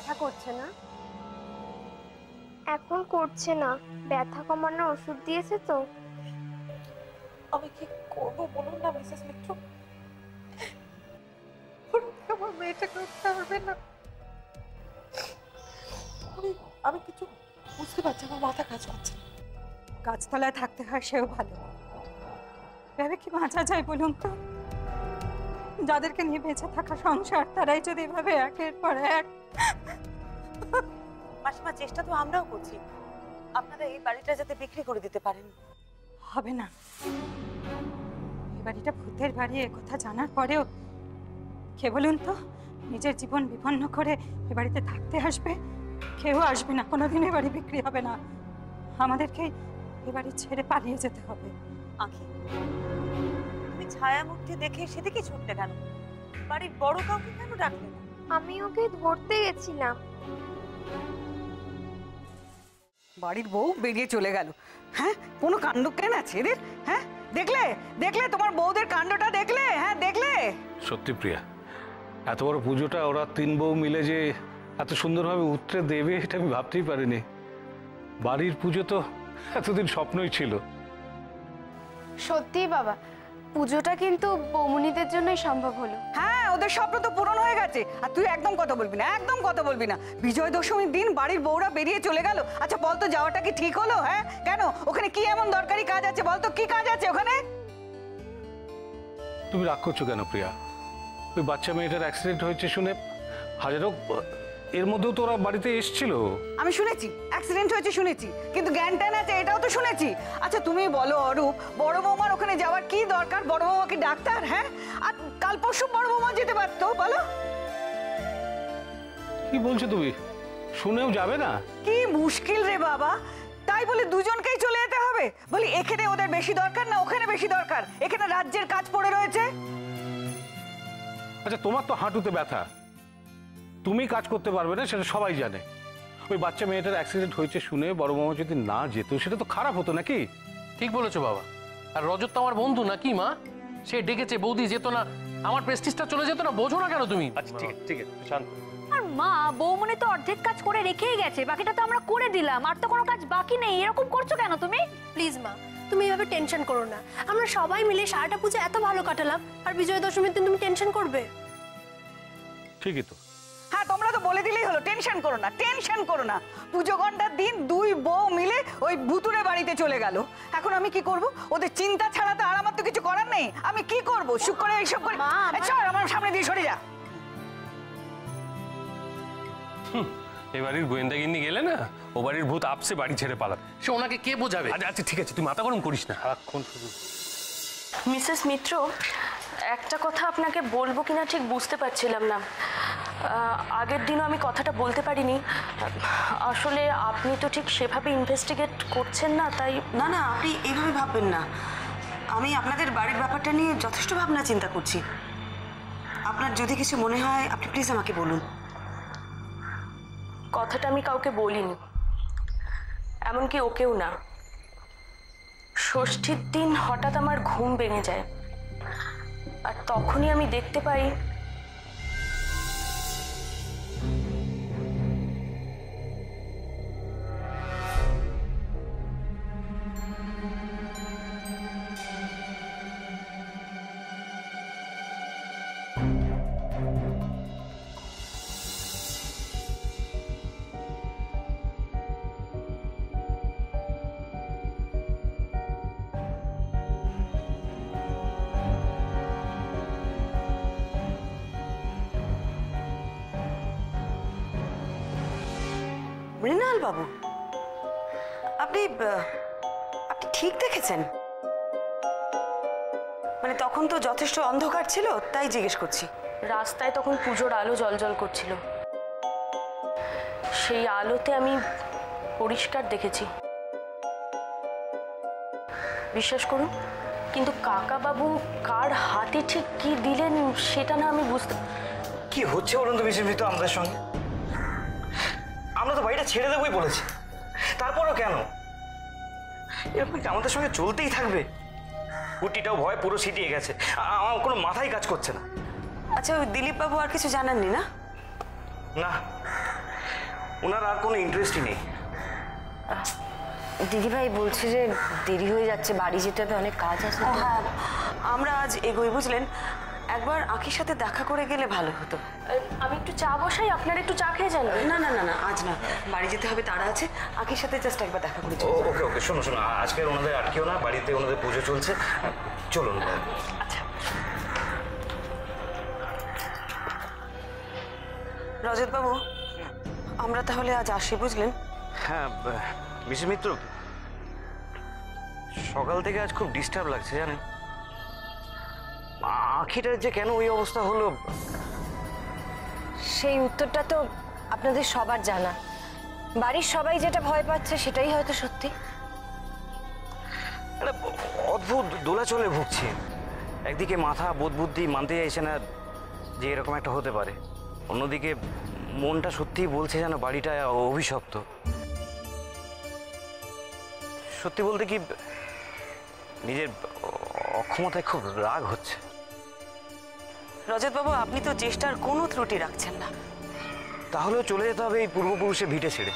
ব্যথা করছে না? এখন করছে না, ব্যথা কমানোর ওষুধ দিয়েছে তো। আমি কি করবো বলুন না মিসেস মিত্র? আমার মেয়েটাকে উঠতে পারবে না। আমি কিছু বুঝতে পারছি, আমার মাথা কাজ করছে না। গাছতলায় থাকতে হয় সেও ভালো, ভেবে কি বাঁচা যায় বলুন তো? যাদেরকে নিয়ে বেঁচে থাকা সংসার, তারাই যদি এভাবে একের পর এক। মাসিমা, চেষ্টা তো আমরাও করছি, আপনারা এই বাড়িটা যাতে বিক্রি করে দিতে পারেন। হবে না, এই বাড়িটা ভূতের বাড়ি, কথা জানার পরেও কে বলুন তো নিজের জীবন বিপন্ন করে এ বাড়িতে থাকতে আসবে? কেউ আসবে না, কোনোদিন এ বাড়ি বিক্রি হবে না। আমাদেরকে এ বাড়ি ছেড়ে পালিয়ে যেতে হবে। আঁখি, তুমি ছায়ামূর্তি দেখে সেদিকে ছুটলে কেন? বাড়ির বড় কাউকে কেন ডাকলে না? আমি ওকে ধরতে গেছিলাম। বাড়ির বউ বেরিয়ে চলে গেল। হ্যাঁ, কোনো কাণ্ড কেন আছে এদের? হ্যাঁ, দেখলে দেখলে তোমার বউদের কাণ্ডটা দেখলে? হ্যাঁ দেখলে? সত্যি প্রিয়া, এত বড় পুজোটা ওরা তিন বউ মিলে যে এত সুন্দরভাবে উতরে দেবে এটা আমি ভাবতেই পারিনি। বাড়ির পুজো তো এতদিন স্বপ্নই ছিল। সত্যি বাবা, পুজোটা কিন্তু বৌমনিদের জন্যই সম্ভব হলো। হ্যাঁ, ওদের স্বপ্ন তো পূরণ হয়ে গেছে। আর তুই একদম কথা বলবি না, একদম কথা বলবি না। বিজয় দশমীর দিন বাড়ির বউরা বেরিয়ে চলে গেল। আচ্ছা বলতো, যাওয়াটা কি ঠিক হলো? হ্যাঁ, কেন? ওখানে কি এমন দরকারি কাজ আছে বলতো? কি কাজ আছে ওখানে? তুমি রাগ করছো কেন প্রিয়া? ওই বাচ্চা মেয়েটার অ্যাক্সিডেন্ট হয়েছে শুনে হাজারো, এর মধ্যেও তো ওরা বাড়িতে এসেছিল। আমি শুনেছি অ্যাক্সিডেন্ট হয়েছে, শুনেছি, কিন্তু জ্ঞান ট্যান আছে এটাও তো শুনেছি। আচ্ছা তুমি বলো অরূপ, বড় বৌমার ওখানে যাওয়ার কি দরকার? বড় বৌমা কি ডাক্তার? হ্যাঁ, আর কাল পরশু বড় বৌমা যেতে পারতো, বলো। কি বলছো তুমি? শুনেও যাবে না? কি মুশকিল রে বাবা, তাই বলে দুজনকেই চলে যেতে হবে? বলি এখানে ওদের বেশি দরকার না ওখানে বেশি দরকার? এখানে রাজ্যের কাজ পড়ে রয়েছে। আচ্ছা তোমার তো হাঁটুতে ব্যথা, তুমি কাজ করতে পারবে না সেটা সবাই জানে। ওই বাচ্চা মেয়েটার অ্যাক্সিডেন্ট হয়েছে শুনে বড় মামা যদি না যেত সেটা তো খারাপ হতো নাকি? ঠিক বলেছো বাবা। আর রজত তো আমার বন্ধু নাকি মা? সে ডেকেছে, বৌদি যেত না, আমার প্রেস্টিজটা চলে যেত না। বোঝো না কেন তুমি? আচ্ছা ঠিক আছে ঠিক আছে, শান্ত। আর মা, বৌমনি তো অর্ধেক কাজ করে রেখেই গেছে, বাকিটা তো আমরা করে দিলাম, আর তো কোনো কাজ বাকি নেই। এরকম করছো কেন তুমি? প্লিজ মা, তুমি এভাবে টেনশন করো না। আমরা সবাই মিলে সারাটা পুজো এত ভালো কাটালাম, আর বিজয়া দশমীর দিন তুমি টেনশন করবে? ঠিকই তো। হ্যাঁ, তোমরা তো বলে দিলেই হলো, টেনশন করো না, টেনশন করো না। পুজো ঘন্টার দিন দুই বউ মিলে ওই ভুতুরে বাড়িতে চলে গেল। এখন আমি কি করব? ওদের চিন্তা ছাড়া তো আর আমার তো কিছু করার নেই। আমি কি করব? সুখ করে এইসব করে চল আমার সামনে দিয়ে সরে যা। এই বাড়ির গোয়েন্দাগিন্নি গেলে না, ও বাড়ির ভূত আপসে বাড়ি ছেড়ে পালাবে। সে ওনাকে কে বোঝাবে? আচ্ছা আচ্ছা ঠিক আছে, তুই মাথা গরম করিস না সারাক্ষণ শুধু। মিসেস মিত্র, একটা কথা আপনাকে বলবো কিনা ঠিক বুঝতে পারছিলাম না। আগের দিনও আমি কথাটা বলতে পারিনি। আসলে আপনি তো ঠিক সেভাবে ইনভেস্টিগেট করছেন না, তাই। না না, আপনি এইভাবে ভাববেন না। আমি আপনাদের বাড়ির ব্যাপারটা নিয়ে যথেষ্ট ভাবনা চিন্তা করছি। আপনার যদি কিছু মনে হয় আপনি প্লিজ আমাকে বলুন। কথাটা আমি কাউকে বলিনি, এমনকি ওকেও না। ষষ্ঠীর দিন হঠাৎ আমার ঘুম ভেঙে যায়, আর তখনই আমি দেখতে পাই মৃণাল বাবু, আপনি আপনি ঠিক দেখেছেন? মানে তখন তো যথেষ্ট অন্ধকার ছিল, তাই জিজ্ঞেস করছি। রাস্তায় তখন পুজোর আলো জ্বলজ্বল করছিল, সেই আলোতে আমি পরিষ্কার দেখেছি। বিশ্বাস করুন, কিন্তু কাকা বাবু কার হাতে ঠিক কি দিলেন সেটা না আমি বুঝতে। কি হচ্ছে বলুন তো মিসেস মিত্র আমাদের সঙ্গে? আমরা তো বাড়িটা ছেড়ে দেবই বলেছি, তারপরও কেন এরকম আমাদের সঙ্গে চলতেই থাকবে? কুটিটাও ভয় পুরো ছিটিয়ে গেছে, আমার কোনো মাথায় কাজ করছে না। আচ্ছা, ওই দিলীপ বাবু আর কিছু জানাননি না? না, ওনার আর কোনো ইন্টারেস্টই নেই। দিদিভাই বলছে যে দেরি হয়ে যাচ্ছে, বাড়ি যেতে হবে, অনেক কাজ আছে। হ্যাঁ, আমরা আজ এগোই, বুঝলেন? একবার আঁখির সাথে দেখা করে গেলে ভালো হতো। আমি একটু চা বসাই, আপনারা একটু চা খেয়ে যান। না না না না, আজ না, বাড়ি যেতে হবে, তাড়া আছে। আঁখির সাথে জাস্ট একবার দেখা করে চলে যাবো। ওকে ওকে, শোনো শোনো, আজকে ওনাদের আটকেও না, বাড়িতে ওনাদের পুজো চলছে, চলুন। আচ্ছা রজত বাবু, আমরা তাহলে আজ আসি, বুঝলেন? হ্যাঁ মিসেস মিত্র, সকাল থেকে আজ খুব ডিস্টার্ব লাগছে জানেন। আঁখিটার যে কেন ওই অবস্থা হলো, সেই উত্তরটা তো আপনাদের সবার জানা। বাড়ির সবাই যেটা ভয় পাচ্ছে সেটাই হয়তো সত্যি। একটা অদ্ভুত দোলাচলে ভুগছি। একদিকে মাথা বোধ বুদ্ধি মানতে চাইছে না যে এরকম একটা হতে পারে, অন্যদিকে মনটা সত্যিই বলছে যেন বাড়িটা অভিশপ্ত। সত্যি বলতে কি, নিজের অক্ষমতায় খুব রাগ হচ্ছে। রজত বাবু, আপনি তো চেষ্টার কোনো ত্রুটি রাখছেন না। তাহলেও চলে যেতে হবে এই পূর্বপুরুষের ভিটে ছেড়ে।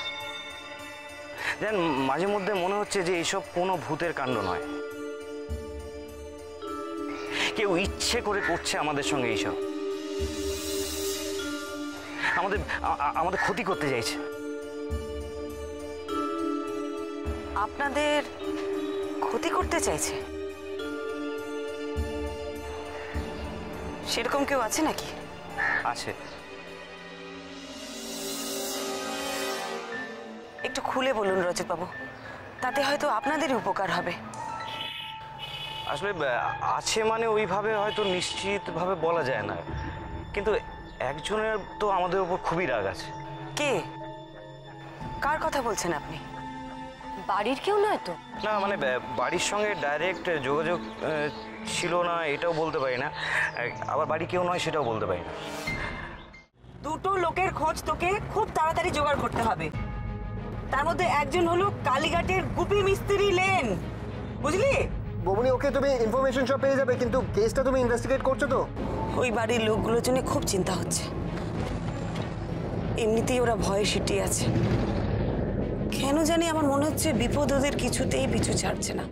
যেন মাঝে মধ্যে মনে হচ্ছে যে এইসব কোনো ভূতের কাণ্ড নয়, কেউ ইচ্ছে করে করছে আমাদের সঙ্গে এইসব, আমাদের ক্ষতি করতে চাইছে। আপনাদের ক্ষতি করতে চাইছে? সেরকম কেউ আছে নাকি? আছে। একটু খুলে বলুন রজত বাবু, তাতে হয়তো আপনাদেরই উপকার হবে। আসলে আছে মানে ওইভাবে হয়তো নিশ্চিতভাবে বলা যায় না, কিন্তু একজনের তো আমাদের উপর খুবই রাগ আছে। কে? কার কথা বলছেন আপনি? বাড়ির কেউ নয় তো? না মানে বাড়ির সঙ্গে ডাইরেক্ট যোগাযোগ ছিল না এটাও বলতে পারি না, আবার বাড়ি কেউ নয় সেটাও বলতে পারি না। দুটো লোকের খোঁজ তোকে খুব তাড়াতাড়ি জোগাড় করতে হবে। তার মধ্যে একজন হলো কালীঘাটের গুপি মিস্ত্রি লেন, বুঝলি? বৌমনি, ওকে তুমি ইনফরমেশন সব পেয়ে যাবে, কিন্তু কেসটা তুমি ইনভেস্টিগেট করছো তো? ওই বাড়ির লোকগুলোর জন্য খুব চিন্তা হচ্ছে। এমনিতেই ওরা ভয়ে সিটিয়ে আছে। কেন জানি আমার মনে হচ্ছে বিপদ ওদের কিছুতেই পিছু ছাড়ছে না।